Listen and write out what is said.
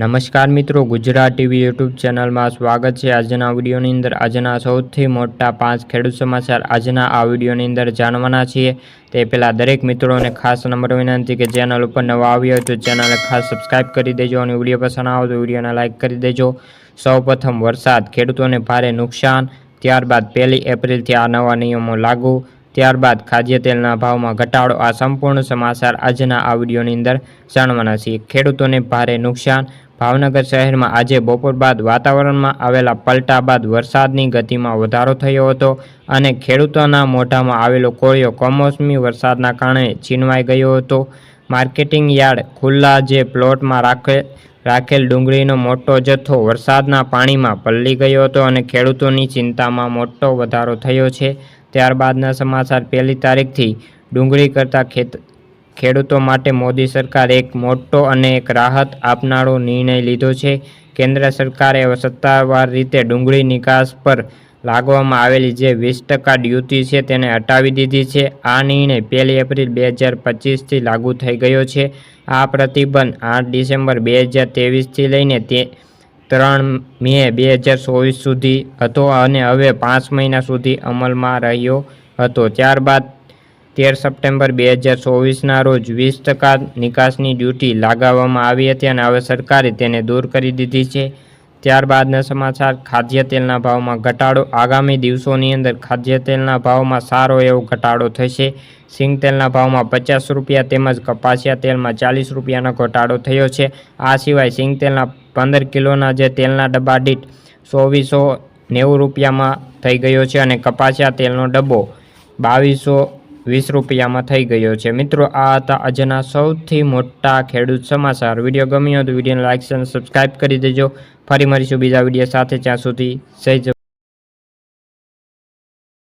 નમસ્કાર મિત્રો, Gujarat TV YouTube ચેનલમાં સ્વાગત છે। આજના વિડીયોની અંદર આજના સૌથી મોટા 5 ખેડૂત સમાચાર આજના આ વિડીયોની અંદર જાણવાના છીએ। તે પહેલાં દરેક મિત્રોને ખાસ નમ્ર વિનંતી કે ચેનલ ઉપર નવા આવ્યા હોય તો ચેનલને ખાસ સબસ્ક્રાઇબ કરી દેજો અને વિડીયો પસંદ આવે તો વિડીયોને લાઇક કરી દેજો। સૌપ્રથમ વરસાદ, ખેડૂતોને ભારે નુકસાન, ત્યારબાદ 1 એપ્રિલથી આ નવા નિયમો લાગુ, ત્યારબાદ ખાદ્ય તેલના ભાવમાં ઘટાડો। આ સંપૂર્ણ સમાચાર આજના આ વિડીયોની અંદર જાણવાના છીએ। ખેડૂતોને ભારે નુકસાન। ભાવનગર શહેરમાં આજે બપોર બાદ વાતાવરણમાં આવેલા પલટા બાદ વરસાદની ગતિમાં વધારો થયો હતો અને ખેડૂતોના મોઢામાં આવેલો કોળિયો કમોસમી વરસાદના કારણે છીનવાઈ ગયો હતો। માર્કેટિંગ યાર્ડ ખુલ્લા, જે પ્લોટમાં રાખેલ ડુંગળીનો મોટો જથ્થો વરસાદના પાણીમાં પલળી ગયો હતો અને ખેડૂતોની ચિંતામાં મોટો વધારો થયો છે। ત્યારબાદના સમાચાર, 1 તારીખથી ડુંગળી કરતા ખેડૂતો માટે મોદી સરકારે એક મોટો અને એક રાહત આપનારો નિર્ણય લીધો છે। કેન્દ્ર સરકારે સત્તાવાર રીતે ડુંગળી નિકાસ પર લાગવામાં આવેલી જે 20% ડ્યુટી છે તેને હટાવી દીધી છે। આ નિર્ણય 1 એપ્રિલ 2025થી લાગુ થઈ ગયો છે। આ પ્રતિબંધ 8 ડિસેમ્બર 2023થી લઈને 3 મે 2024 સુધી હતો અને હવે 5 મહિના સુધી અમલમાં રહ્યો હતો। ત્યારબાદ 13 સપ્ટેમ્બર 2024ના રોજ 20% નિકાસની ડ્યુટી લગાવવામાં આવી હતી અને હવે સરકારે તેને દૂર કરી દીધી છે। ત્યારબાદના સમાચાર, ખાદ્ય તેલના ભાવમાં ઘટાડો। આગામી દિવસોની અંદર ખાદ્ય તેલના ભાવમાં સારો એવો ઘટાડો થશે। સિંગ તેલના ભાવમાં 50 રૂપિયા તેમજ કપાસિયા તેલમાં 40 રૂપિયાનો ઘટાડો થયો છે। આ સિવાય સિંગ તેલના 15 કિલોના જે તેલના ડબ્બા દીઠ 2490 રૂપિયામાં થઈ ગયો છે અને કપાસિયા તેલનો ડબ્બો 2220 રૂપિયામાં થઈ ગયો છે। મિત્રો, આ હતા આજના સૌથી મોટા ખેડૂત સમાચાર। વિડીયો ગમ્યો તો વિડીયોને લાઇક અને સબસ્ક્રાઇબ કરી દેજો। ફરી મળીશું બીજા વિડીયો સાથે, ત્યાં સુધી જય જવાન।